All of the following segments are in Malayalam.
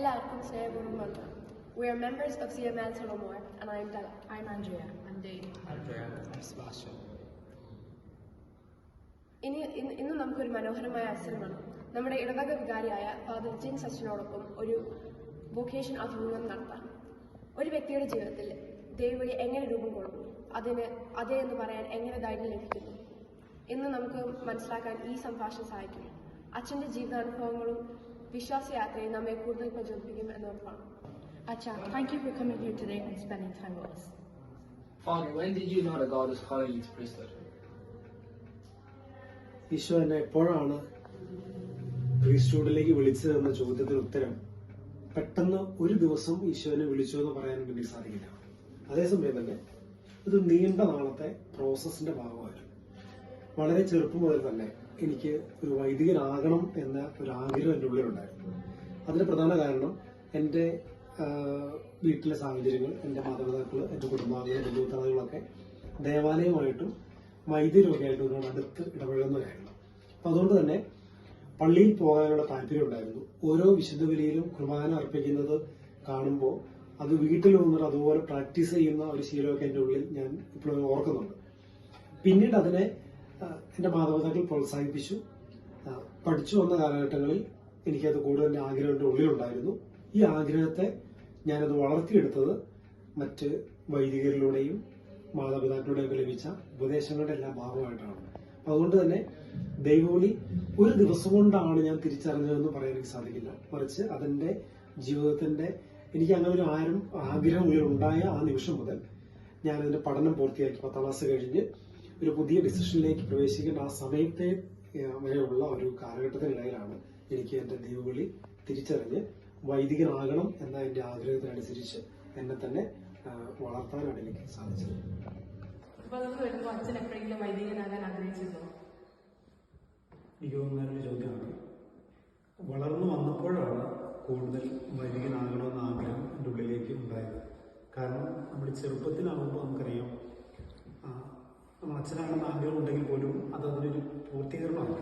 എല്ലാവർക്കും സ്നേഹപൂർവ്വം വന്ദനം. We are members of CML Tullamore, and I am Della. I'm Andrea. I'm Dave. Andrea. I'm Sebastian. ഇന്ന് നമുക്കൊരു മനോഹരമായ അവസരമാണ്. നമ്മുടെ ഇടവക വികാരിയായ ഫാദർ ജിൻ സച്ചിനോടൊപ്പം ഒരു വൊക്കേഷൻ അഭിമുഖം നടത്താം. ഒരു വ്യക്തിയുടെ ജീവിതത്തിൽ ദൈവവഴി എങ്ങനെ രൂപം കൊള്ളുന്നു, അതിന് അതേ എന്ന് പറയാൻ എങ്ങനെ ധൈര്യം ലഭിക്കുന്നു എന്ന് നമുക്ക് മനസ്സിലാക്കാൻ ഈ സംഭാഷണം സഹായിക്കും. അച്ഛൻ്റെ ജീവിതാനുഭവങ്ങളും വിശ്വാസയാത്രയും നമ്മെ കൂടുതൽ പ്രചോദിപ്പിക്കും എന്ന് ഉറപ്പാണ്. Acha, thank you for coming here today and spending time with us. Father, when did you know that God was calling you to priesthood? Isho എന്നെ എപ്പോഴാണ് പ്രീസ്റ്റ്ഹുഡിലേക്ക് വിളിച്ചതെന്ന ചോദ്യത്തിന് ഉത്തരം പെട്ടെന്ന് ഒരു ദിവസം ഈശോനെ വിളിച്ചു എന്ന് പറയാൻ വേണ്ടി സാധിക്കില്ല. അതേസമയം തന്നെ ഇത് നീണ്ട നാളത്തെ പ്രോസസ്സിന്റെ ഭാഗമായിരുന്നു. വളരെ ചെറുപ്പം മുതൽ തന്നെ എനിക്ക് ഒരു വൈദികനാകണം എന്ന ഒരു ആഗ്രഹം എൻ്റെ ഉള്ളിലുണ്ടായിരുന്നു. അതിന് പ്രധാന കാരണം എൻ്റെ വീട്ടിലെ സാഹചര്യങ്ങൾ, എൻ്റെ മാതാപിതാക്കൾ, എൻ്റെ കുടുംബാംഗങ്ങൾ, എൻ്റെ ഉത്തരവാദികളൊക്കെ ദേവാലയമായിട്ടും വൈദ്യരുമൊക്കെ ആയിട്ട് ഒരുപാട് അടുത്ത് ഇടപഴകുന്നവരായിരുന്നു. അപ്പം അതുകൊണ്ട് തന്നെ പള്ളിയിൽ പോകാനുള്ള താല്പര്യം ഉണ്ടായിരുന്നു. ഓരോ വിശുദ്ധ ബലിയിലും കുർബാന അർപ്പിക്കുന്നത് കാണുമ്പോൾ അത് വീട്ടിൽ വന്നിട്ട് അതുപോലെ പ്രാക്ടീസ് ചെയ്യുന്ന ഒരു ശീലമൊക്കെ എൻ്റെ ഉള്ളിൽ ഞാൻ ഇപ്പോഴും ഓർക്കുന്നുണ്ട്. പിന്നീട് അതിനെ എൻ്റെ മാതാപിതാക്കൾ പ്രോത്സാഹിപ്പിച്ചു. പഠിച്ചു വന്ന കാലഘട്ടങ്ങളിൽ എനിക്കത് കൂടുതൽ ആഗ്രഹം എൻ്റെ ഉള്ളിലുണ്ടായിരുന്നു. ഈ ആഗ്രഹത്തെ ഞാനത് വളർത്തിയെടുത്തത് മറ്റ് വൈദികരിലൂടെയും മാതാപിതാക്കളുടെയൊക്കെ ലഭിച്ച ഉപദേശങ്ങളുടെ എല്ലാം ഭാഗമായിട്ടാണ്. അതുകൊണ്ട് തന്നെ ദൈവവിളി ഒരു ദിവസം കൊണ്ടാണ് ഞാൻ തിരിച്ചറിഞ്ഞതെന്ന് പറയാൻ എനിക്ക് സാധിക്കില്ല. മറിച്ച് അതിന്റെ ജീവിതത്തിന്റെ എനിക്ക് അങ്ങനെ ഒരു ആഗ്രഹം ഉണ്ടായ ആ നിമിഷം മുതൽ ഞാൻ അതിന്റെ പഠനം പൂർത്തിയാക്കി 10ാം ക്ലാസ് കഴിഞ്ഞ് ഒരു പുതിയ ഡിസിഷനിലേക്ക് പ്രവേശിക്കേണ്ട ആ സമയത്തെ വരെയുള്ള ഒരു കാലഘട്ടത്തിനിടയിലാണ് എനിക്ക് എന്റെ ദൈവവിളി തിരിച്ചറിഞ്ഞ് വൈദികനാകണം എന്ന എന്റെ ആഗ്രഹത്തിനനുസരിച്ച് എന്നെ തന്നെ വളർത്താനാണ് എനിക്ക് സാധിച്ചത്. അച്ഛൻ എപ്പോഴെങ്കിലും വൈദികനാകാൻ ആഗ്രഹിച്ചിരുന്നോ? എനിക്ക് തോന്നുന്ന ചോദ്യമാണ്. വളർന്നു വന്നപ്പോഴാണ് കൂടുതൽ വൈദികനാകണമെന്ന ആഗ്രഹം എൻ്റെ ഉള്ളിലേക്ക് ഉണ്ടായത്. കാരണം നമ്മുടെ ചെറുപ്പത്തിലാകുമ്പോൾ നമുക്കറിയാം അച്ഛനാണെന്ന് ആഗ്രഹം ഉണ്ടെങ്കിൽ പോലും അതിനൊരു പൂർത്തീകരണമാണ്.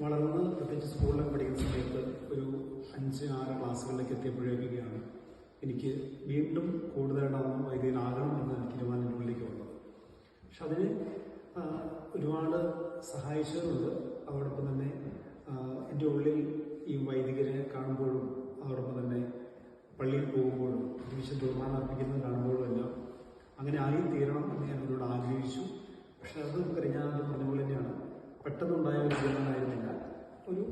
വളർന്ന് പ്രത്യേകിച്ച് സ്കൂളിലൊക്കെ പഠിക്കുന്ന സമയത്ത് ഒരു 5-6 ക്ലാസ്സുകളിലേക്ക് എത്തിയപ്പോഴേക്കൊക്കെയാണ് എനിക്ക് വീണ്ടും കൂടുതലായിട്ടാണ് വൈദികനാകണം എന്ന തീരുമാനം എൻ്റെ ഉള്ളിലേക്ക് വന്നത്. പക്ഷെ അതിന് ഒരുപാട് സഹായിച്ചതുകൊണ്ട് അതോടൊപ്പം തന്നെ എൻ്റെ ഉള്ളിൽ ഈ വൈദികരെ കാണുമ്പോഴും അതോടൊപ്പം തന്നെ പള്ളിയിൽ പോകുമ്പോഴും വിശുദ്ധ കുർബാന അർപ്പിക്കുന്നത് കാണുമ്പോഴും എല്ലാം അങ്ങനെ ആയി തീരണം എന്ന് ഞാൻ അവരോട് ആഗ്രഹിച്ചു. പക്ഷെ അത് നമുക്കറിയാം, ഞാൻ അത് പറഞ്ഞ പോലെ തന്നെയാണ് പെട്ടെന്നുണ്ടായ ഒരു തീരുമാനമായിരുന്നില്ല. ഒരു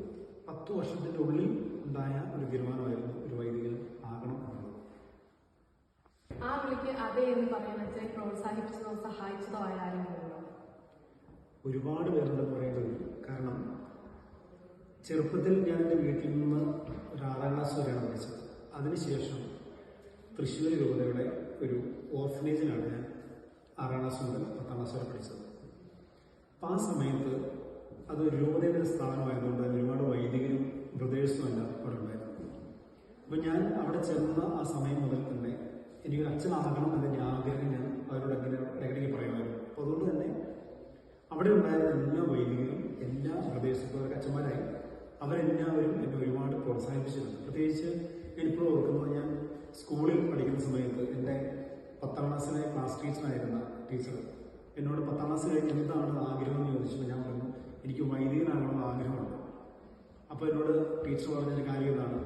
10 വർഷത്തിൻ്റെ ഉള്ളിൽ ഉണ്ടായ ഒരു തീരുമാനമായിരുന്നു ഒരു വൈദികൻ ആകണം എന്നുള്ളത്. ആ വിളിക്ക് അതേ എന്ന് പറയാൻ അച്ഛനെ പ്രോത്സാഹിപ്പിച്ചതോ സഹായിച്ചതോ ആയ ആരെങ്കിലും? ഒരുപാട് പേരുണ്ടെന്ന് പറയേണ്ടത്. കാരണം ചെറുപ്പത്തിൽ ഞാൻ എൻ്റെ വീട്ടിൽ നിന്ന് ഒരു 6ാം ക്ലാസ് വരെയാണ് പഠിച്ചത്. അതിനുശേഷം തൃശ്ശൂർ രൂപതയുടെ ഒരു ഓർഫനേജിലാണ് ഞാൻ 6ാം ക്ലാസ് മുതൽ 10ാം ക്ലാസ് വരെ പഠിച്ചത്. അപ്പം ആ സമയത്ത് അത് രൂപതയുടെ സ്ഥാനമായതുകൊണ്ട് ഒരുപാട് വൈദികരും ബ്രദേഴ്സും എല്ലാം അവിടെ ഉണ്ടായിരുന്നു. അപ്പം ഞാൻ അവിടെ ചെന്ന ആ സമയം മുതൽ തന്നെ എനിക്കൊരു അച്ഛനാകണം എന്നതിൻ്റെ ആഗ്രഹം ഞാൻ അവരോട് ഇടയ്ക്കിടയ്ക്ക് പറയുമായിരുന്നു. അപ്പോൾ അതുകൊണ്ട് തന്നെ അവിടെ ഉണ്ടായിരുന്ന എല്ലാ വൈദികരും എല്ലാ ബ്രദേഴ്സും അവർക്ക് അച്ഛന്മാരായി അവരെല്ലാവരും എന്നെ ഒരുപാട് പ്രോത്സാഹിപ്പിച്ചിട്ടുണ്ട്. പ്രത്യേകിച്ച് ഞാനിപ്പോൾ ഓർക്കുന്നത്, ഞാൻ സ്കൂളിൽ പഠിക്കുന്ന സമയത്ത് എൻ്റെ 10ാം ക്ലാസ്സിലെ ക്ലാസ് ടീച്ചറായിരുന്ന ടീച്ചർ എന്നോട് 10ാം ക്ലാസ് കഴിഞ്ഞ് എന്താണ് ആഗ്രഹം എന്ന് ചോദിച്ചപ്പോൾ ഞാൻ പറഞ്ഞു എനിക്ക് വൈദികനാകണമെന്ന് ആഗ്രഹമുണ്ട്. അപ്പോൾ എന്നോട് ടീച്ചർ പറഞ്ഞൊരു കാര്യം ഇതാണ്,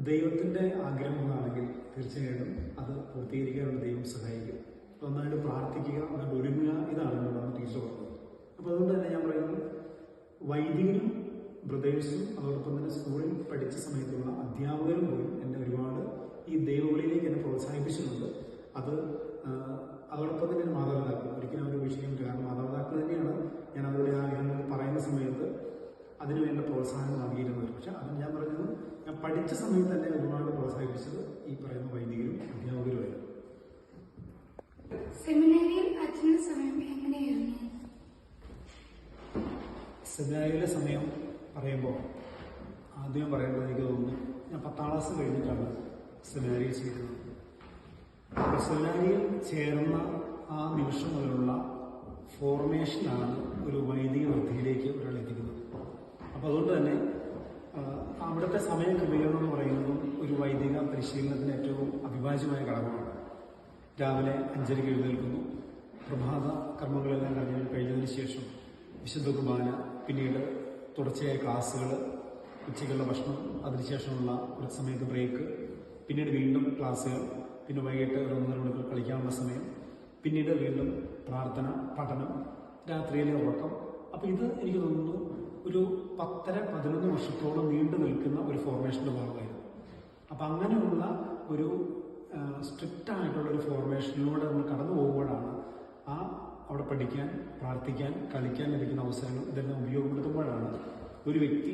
ദൈവത്തിൻ്റെ ആഗ്രഹം എന്നാണെങ്കിൽ തീർച്ചയായിട്ടും അത് പൂർത്തീകരിക്കാനുള്ള ദൈവം സഹായിക്കും. നന്നായിട്ട് പ്രാർത്ഥിക്കുക, നന്നായിട്ട് ഒരുങ്ങുക, ഇതാണ് എന്നോടാണ് ടീച്ചർ പറഞ്ഞത്. അപ്പോൾ അതുകൊണ്ട് തന്നെ ഞാൻ പറയുന്നത് വൈദികനും ബ്രദേഴ്സും അതോടൊപ്പം തന്നെ സ്കൂളിൽ പഠിച്ച സമയത്തുള്ള അധ്യാപകരും പോലും എന്നെ ഒരുപാട് ഈ ദൈവവിളിയിലേക്ക് എന്നെ പ്രോത്സാഹിപ്പിച്ചിട്ടുണ്ട്. അത് അതോടൊപ്പം തന്നെ എൻ്റെ മാതാപിതാക്കൾ ഒരിക്കലും അവർ വിഷയമില്ല. കാരണം മാതാപിതാക്കൾ തന്നെയാണ് ഞാൻ അവരുടെ ആഗ്രഹങ്ങൾ പറയുന്ന സമയത്ത് അതിനുവേണ്ട പ്രോത്സാഹനം നൽകിയിരുന്നത്. പക്ഷെ അത് ഞാൻ പറഞ്ഞത് ഞാൻ പഠിച്ച സമയത്ത് തന്നെ ഒരുപാട് പ്രോത്സാഹിപ്പിച്ചത് ഈ പറയുന്ന വൈദികരും അധ്യാപകരുമായിരുന്നു. സെമിനാരിയിൽ അച്ഛൻ്റെ സമയം എങ്ങനെയായിരുന്നു? സെമിനാരിയിലെ സമയം പറയുമ്പോൾ ആദ്യം പറയേണ്ടത് എനിക്ക് തോന്നുന്നു, ഞാൻ 10ാം ക്ലാസ് കഴിഞ്ഞിട്ടാണ് സെമിനാരിയിൽ ചേരുന്നത്. സെമിനാരിയിൽ ചേർന്ന ആ നിമിഷം മുതലുള്ള ഫോർമേഷനാണ് ഒരു വൈദിക വൃത്തിയിലേക്ക് ഒരാൾ എത്തിക്കുന്നത്. അപ്പോൾ അതുകൊണ്ട് തന്നെ അവിടുത്തെ സമയ ക്രമീകരണം എന്ന് പറയുന്നതും ഒരു അവിഭാജ്യമായ ഘടകമാണ്. രാവിലെ 5:30 എഴുന്നേൽക്കുന്നു. പ്രഭാത കർമ്മങ്ങളെല്ലാം കഴിഞ്ഞതിന് ശേഷം വിശുദ്ധ കുർബാന, പിന്നീട് തുടർച്ചയായ ക്ലാസ്സുകൾ, ഉച്ചയ്ക്കുള്ള ഭക്ഷണം, അതിനുശേഷമുള്ള കുറച്ച് സമയത്ത് ബ്രേക്ക്, പിന്നീട് വീണ്ടും ക്ലാസ്സുകൾ, പിന്നെ വൈകിട്ട് ഒരു 1.5 മണിക്കൂർ കളിക്കാനുള്ള സമയം, പിന്നീട് വീണ്ടും പ്രാർത്ഥന, പഠനം, രാത്രിയിലെ ഉറക്കം. അപ്പോൾ ഇത് എനിക്ക് തോന്നുന്നു ഒരു 10-11 വർഷത്തോളം നീണ്ടു നിൽക്കുന്ന ഒരു ഫോർമേഷൻ്റെ ഭാഗമായിരുന്നു. അപ്പം അങ്ങനെയുള്ള ഒരു സ്ട്രിക്റ്റ് ആയിട്ടുള്ള ഒരു ഫോർമേഷനിലൂടെ നമ്മൾ കടന്നു പോകുമ്പോഴാണ് അവിടെ പഠിക്കാൻ, പ്രാർത്ഥിക്കാൻ, കളിക്കാൻ ലഭിക്കുന്ന അവസരങ്ങൾ ഇതെല്ലാം ഉപയോഗപ്പെടുത്തുമ്പോഴാണ് ഒരു വ്യക്തി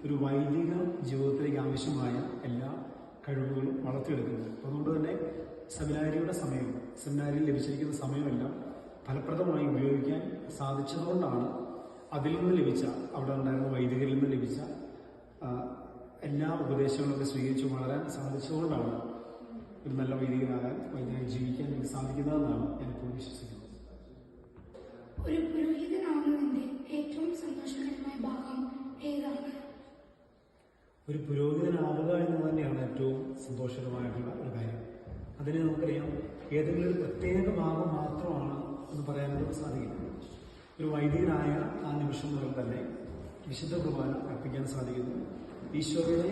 ഒരു വൈദിക ജീവിതത്തിലേക്ക് ആവശ്യമായ എല്ലാ കഴിവുകളും വളർത്തിയെടുക്കുന്നത്. അതുകൊണ്ട് തന്നെ സെമിനാരിയിൽ ലഭിച്ചിരിക്കുന്ന സമയമെല്ലാം ഫലപ്രദമായി ഉപയോഗിക്കാൻ സാധിച്ചതുകൊണ്ടാണ് അതിൽ നിന്ന് ലഭിച്ച, അവിടെ ഉണ്ടായിരുന്ന വൈദികരിൽ നിന്ന് ലഭിച്ച എല്ലാ ഉപദേശങ്ങളും സ്വീകരിച്ച് വളരാൻ സാധിച്ചതുകൊണ്ടാണ് ഒരു നല്ല വൈദികനായി ജീവിക്കാൻ എനിക്ക് സാധിക്കുന്നതെന്നാണ് ഞാനിപ്പോൾ വിശ്വസിക്കുന്നത്. ഒരു പുരോഹിതനാകുന്നതിന്റെ ഏറ്റവും സന്തോഷകരമായ ഭാഗം ഏതാണ്? ഒരു പുരോഹിതനാവുക എന്ന് തന്നെയാണ് ഏറ്റവും സന്തോഷകരമായിട്ടുള്ള ഒരു കാര്യം. അതിന് നമുക്കറിയാം, ഏതെങ്കിലും ഒരു പ്രത്യേക ഭാഗം മാത്രമാണ് എന്ന് പറയാനൊന്നും സാധിക്കില്ല. ഒരു വൈദികനായ ആ നിമിഷം മുതൽ തന്നെ വിശുദ്ധ കുർബാന അർപ്പിക്കാൻ സാധിക്കുന്നു. ഈശോയുടെ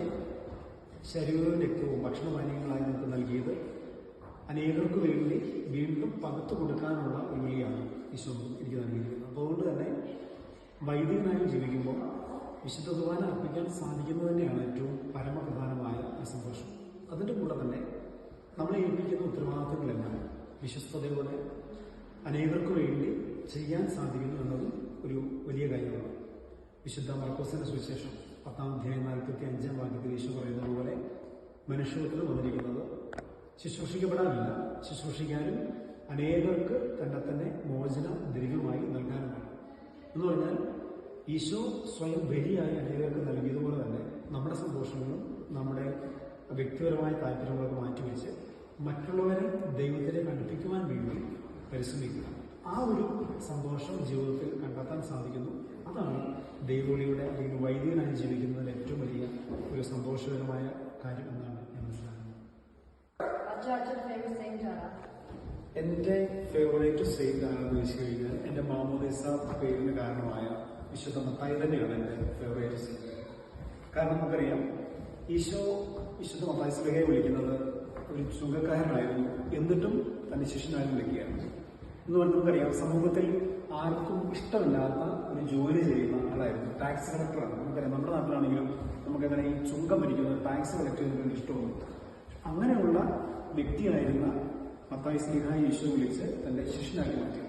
ശരീരവും രക്തവും ഭക്ഷണപാനീയങ്ങളായി നമുക്ക് നൽകിയത് അനേകർക്ക് വേണ്ടി വീണ്ടും പകർത്തു കൊടുക്കാനുള്ള ഒരു വിളിയാണ് ഈശോ എനിക്ക് നൽകിയിരിക്കുന്നത്. അതുകൊണ്ട് തന്നെ വൈദികനായി ജീവിക്കുമ്പോൾ വിശുദ്ധ കുർബാന അർപ്പിക്കാൻ സാധിക്കുന്നത് തന്നെയാണ് ഏറ്റവും പരമപ്രധാനമായ ആ സന്തോഷം. അതിൻ്റെ കൂടെ തന്നെ നമ്മളെ ഏൽപ്പിക്കുന്ന ഉത്തരവാദിത്തങ്ങളെല്ലാം വിശ്വസ്തയോടെ അനേകർക്ക് വേണ്ടി ചെയ്യാൻ സാധിക്കുന്നു എന്നതും ഒരു വലിയ കാര്യമാണ്. വിശുദ്ധ മർക്കോസിന്റെ സുവിശേഷം 10-45 വാക്യത്തിൽ ഈശോ പറയുന്നത് പോലെ മനുഷ്യത്വത്തിൽ വന്നിരിക്കുന്നത് ശുശ്രൂഷിക്കപ്പെടാനില്ല, ശുശ്രൂഷിക്കാനും അനേകർക്ക് തന്നെ മോചനം ദീർഘമായി നൽകാനുമാണ്. എന്ന് പറഞ്ഞാൽ ഈശോ സ്വയം ബലിയായി അനേകർക്ക് നൽകിയതുപോലെ തന്നെ നമ്മുടെ സന്തോഷങ്ങളും നമ്മുടെ വ്യക്തിപരമായ താല്പര്യങ്ങളൊക്കെ മാറ്റിവെച്ച് മറ്റുള്ളവരെ ദൈവത്തിലേക്ക് അടുപ്പിക്കുവാൻ വേണ്ടി പരിശ്രമിക്കുക. ആ ഒരു സന്തോഷം ജീവിതത്തിൽ കണ്ടെത്താൻ സാധിക്കുന്നു. അതാണ് ദൈവവിളിയുടെ അല്ലെങ്കിൽ വൈദികനായി ജീവിക്കുന്നതിൽ ഏറ്റവും വലിയ ഒരു സന്തോഷകരമായ കാര്യം എന്നാണ് ഞാൻ മനസ്സിലാക്കുന്നത്. എൻ്റെ ഫേവറേറ്റ് സെയിന്റ് ആണെന്ന് വെച്ച് കഴിഞ്ഞാൽ എൻ്റെ മാമോദീസ പേരിന് കാരണമായ വിശുദ്ധ മത്തായി തന്നെയാണ് എൻ്റെ ഫേവറേറ്റ് സെയിന്റ്. കാരണം നമുക്കറിയാം, ഈശോ വിശുദ്ധ മത്തായി സ്ലീഹയെ വിളിക്കുന്നത് ഒരു ചുങ്കക്കാരനായിരുന്നു, എന്നിട്ടും തന്റെ ശിഷ്യനായി വിളിക്കുകയാണ്. എന്ന് പറഞ്ഞാൽ നമുക്കറിയാം, സമൂഹത്തിൽ ആർക്കും ഇഷ്ടമില്ലാത്ത ഒരു ജോലി ചെയ്യുന്ന ആളായിരുന്നു. ടാക്സ് കളക്ടറാണ്. നമുക്കറിയാം, നമ്മുടെ നാട്ടിലാണെങ്കിലും നമുക്കങ്ങനെ ഈ ചുങ്കം ഭരിക്കുന്നത് ടാക്സ് കളക്ട് ചെയ്യുന്നതിന് ഇഷ്ടമൊന്നും. അങ്ങനെയുള്ള വ്യക്തിയായിരുന്ന മത്തായി സ്ലീഹായെ ഈശോ വിളിച്ച് തന്റെ ശിഷ്യനാക്കി മാറ്റി.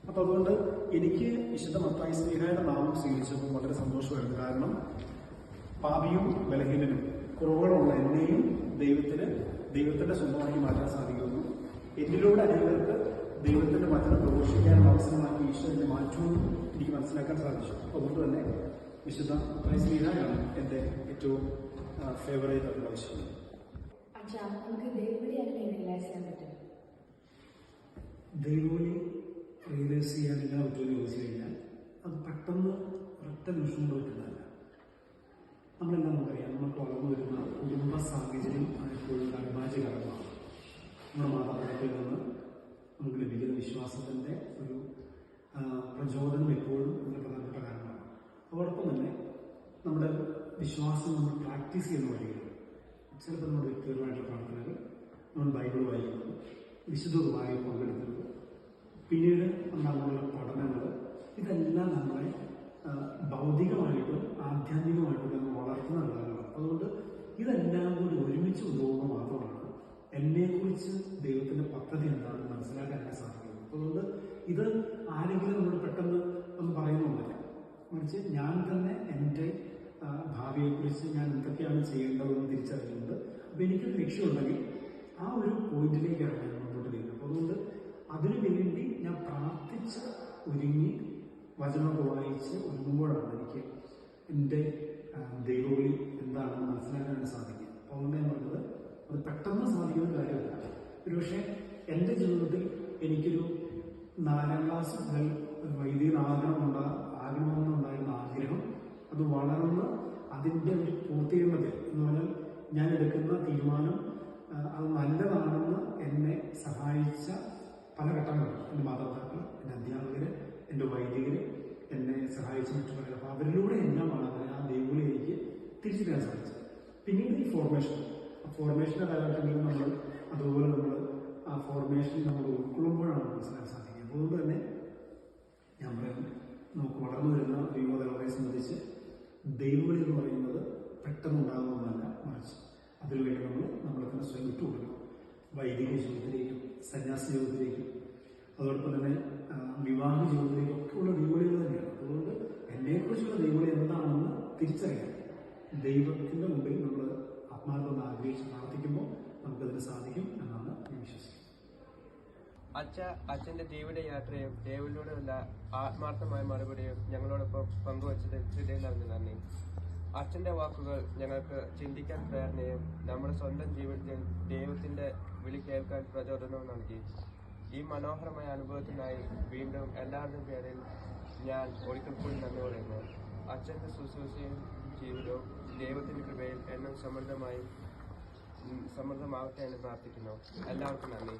അപ്പൊ അതുകൊണ്ട് എനിക്ക് വിശുദ്ധ മത്തായി സ്ലീഹായുടെ നാമം സ്വീകരിച്ചപ്പോൾ വളരെ സന്തോഷമായിരുന്നു. കാരണം പാപിയും ബലഹീനനും കുറവുകളുള്ള എന്നെയും ദൈവത്തിന്റെ സ്വന്തമാക്കി മാറ്റാൻ സാധിക്കുന്നു. എന്നിലൂടെ അനേകർക്ക് ദൈവത്തിന്റെ വചനം പ്രഘോഷിക്കാനുള്ള അവസരമാക്കി ഈശോന്റെ മാറ്റവും എനിക്ക് മനസ്സിലാക്കാൻ സാധിച്ചു. അതുകൊണ്ട് തന്നെ വിശുദ്ധ മത്തായി സ്ലീഹായാണ് എൻ്റെ ഏറ്റവും ഫേവറേറ്റ് ആയിട്ടുള്ള വിഷയം. നമുക്ക് ദൈവവിളി എങ്ങനെ റിയലൈസ് ചെയ്യാൻ പറ്റും? ദൈവവിളി റിയലൈസ് ചെയ്യാൻ എല്ലാ ഉത്തരവ് ചോദിച്ചു കഴിഞ്ഞാൽ അത് പെട്ടെന്ന് ഒരൊറ്റ നിമിഷം കൊണ്ട് പറ്റുന്നതല്ല. നമ്മളെല്ലാം നമുക്കറിയാം, നമുക്ക് വളർന്നു വരുന്ന കുടുംബ സാഹചര്യം എപ്പോഴും അവിഭാജ്യ ഘടകമാണ്. നമ്മുടെ മാതാപിതാക്കളിൽ നിന്ന് നമുക്ക് ലഭിക്കുന്ന വിശ്വാസത്തിൻ്റെ ഒരു പ്രചോദനം എപ്പോഴും ഒരു പ്രധാനപ്പെട്ട കാരണമാണ്. അതോടൊപ്പം തന്നെ നമ്മുടെ വിശ്വാസം നമ്മൾ പ്രാക്ടീസ് ചെയ്യുന്ന വഴികൾ, ചിലപ്പോൾ നമ്മുടെ വ്യക്തിപരമായിട്ടുള്ള പ്രാർത്ഥനകൾ, നമ്മൾ ബൈബിൾ വായിക്കുന്നത്, വിശുദ്ധ കുർബാനയിൽ പങ്കെടുക്കുന്നത്, പിന്നീട് നമ്മളുള്ള പഠനങ്ങൾ, ഇതെല്ലാം നമ്മളെ ഭൗതികമായിട്ടും ആധ്യാത്മികമായിട്ടും നമ്മൾ വളർത്തുന്ന ഘടകങ്ങളാണ്. അതുകൊണ്ട് ഇതെല്ലാം കൂടി ഒരുമിച്ച് കൊണ്ടുപോകുമ്പോൾ മാത്രമാണ് എന്നെക്കുറിച്ച് ദൈവത്തിന്റെ പദ്ധതി എന്താണെന്ന് മനസ്സിലാക്കാൻ സാധിക്കുന്നത്. അതുകൊണ്ട് ഇത് ആരെങ്കിലും നമ്മൾ പെട്ടെന്ന് ഒന്ന് പറയുന്നൊന്നുമില്ല, മറിച്ച് ഞാൻ തന്നെ എൻ്റെ ഭാവിയെക്കുറിച്ച് ഞാൻ എന്തൊക്കെയാണ് ചെയ്യേണ്ടതെന്ന് തിരിച്ചറിയുന്നുണ്ട്. അപ്പം എനിക്കൊരു ലക്ഷ്യമുണ്ടെങ്കിൽ ആ ഒരു പോയിന്റിലേക്കാണ് ഞാൻ മുന്നോട്ട് നീങ്ങുന്നത്. അതുകൊണ്ട് അതിനുവേണ്ടി ഞാൻ പ്രാർത്ഥിച്ച് ഒരുങ്ങി വചനമൊക്കെ വായിച്ച് ഒരുങ്ങുമ്പോഴാണ് എനിക്ക് എൻ്റെ ദൈവവിളി എന്താണെന്ന് മനസ്സിലാക്കാൻ സാധിക്കുക. അതുകൊണ്ട് ഞാൻ പറഞ്ഞത് അത് പെട്ടെന്ന് സാധിക്കുന്ന കാര്യമല്ല. ഒരുപക്ഷെ എൻ്റെ ജീവിതത്തിൽ എനിക്കൊരു 4ാം ക്ലാസ് മുതൽ വൈദികനാകണമെന്നുണ്ടായിരുന്ന ആഗ്രഹം അത് വളർന്ന് അതിൻ്റെ ഒരു പൂർത്തീകരണത്തിൽ എന്ന് പറഞ്ഞാൽ ഞാൻ എടുക്കുന്ന തീരുമാനം അത് നല്ലതാണെന്ന് എന്നെ സഹായിച്ച പല ഘട്ടങ്ങളുണ്ട്. എൻ്റെ മാതാപിതാക്കൾ, എൻ്റെ അധ്യാപകർ, എൻ്റെ വൈദികർ എന്നെ സഹായിച്ച മറ്റു പലരും. അപ്പോൾ അവരിലൂടെ എല്ലാമാണ് അവരെ ആ ദൈവങ്ങളെ എനിക്ക് തിരിച്ചറിയാൻ സാധിച്ചത്. പിന്നീട് ഈ ഫോർമേഷൻ്റെ കാലഘട്ടങ്ങളിൽ നമ്മൾ അതുപോലെ നമ്മൾ ആ ഫോർമേഷൻ നമ്മൾ ഉൾക്കൊള്ളുമ്പോഴാണ് മനസ്സിലാക്കാൻ സാധിക്കുക. അതുകൊണ്ട് തന്നെ ഞാൻ പറയുന്നത്, നമുക്ക് വളർന്നു വരുന്ന യുവതലമുറയെ സംബന്ധിച്ച് ദൈവവിളി എന്ന് പറയുന്നത് പെട്ടെന്ന് ഉണ്ടാകുന്നതല്ല, മറിച്ച് അതിനുവേണ്ടി നമ്മളെ തന്നെ സ്വയം വിട്ടുകൊടുക്കണം. വൈദിക ജീവിതത്തിലേക്കും സന്യാസി ജീവിതത്തിലേക്കും അതോടൊപ്പം തന്നെ വിവാഹ ജീവിതത്തിലേക്കും ഒക്കെ ഉള്ള ദൈവവിളികൾ തന്നെയാണ്. അതുകൊണ്ട് എന്നെക്കുറിച്ചുള്ള ദൈവവിളി എന്താണെന്ന് തിരിച്ചറിയാൻ ദൈവത്തിൻ്റെ മുമ്പിൽ നമ്മൾ ആത്മാർത്ഥത ആഗ്രഹിച്ച് പ്രാർത്ഥിക്കുമ്പോൾ നമുക്കതിന് സാധിക്കും എന്നാണ് ഞാൻ വിശ്വസിക്കുന്നത്. അച്ഛൻ്റെ ജീവിതയാത്രയും ദൈവത്തിലൂടെയുള്ള ആത്മാർത്ഥമായ മറുപടിയും ഞങ്ങളോടൊപ്പം പങ്കുവച്ചതിൽ ഹൃദയം നന്ദി. അച്ഛൻ്റെ വാക്കുകൾ ഞങ്ങൾക്ക് ചിന്തിക്കാൻ പ്രേരണയും നമ്മുടെ സ്വന്തം ജീവിതത്തിൽ ദൈവത്തിൻ്റെ വിളി കേൾക്കാൻ പ്രചോദനവും നൽകി. ഈ മനോഹരമായ അനുഭവത്തിനായി വീണ്ടും എല്ലാവരുടെയും പേരിൽ ഞാൻ ഒരിക്കൽ കൂടി നന്ദി പറയുന്നു. അച്ഛൻ്റെ ശുശ്രൂഷയും ജീവിതവും ദൈവത്തിൻ്റെ കൃപയിൽ എന്നും സമൃദ്ധമാവട്ടെ എന്ന് പ്രാർത്ഥിക്കുന്നു. എല്ലാവർക്കും നന്ദി.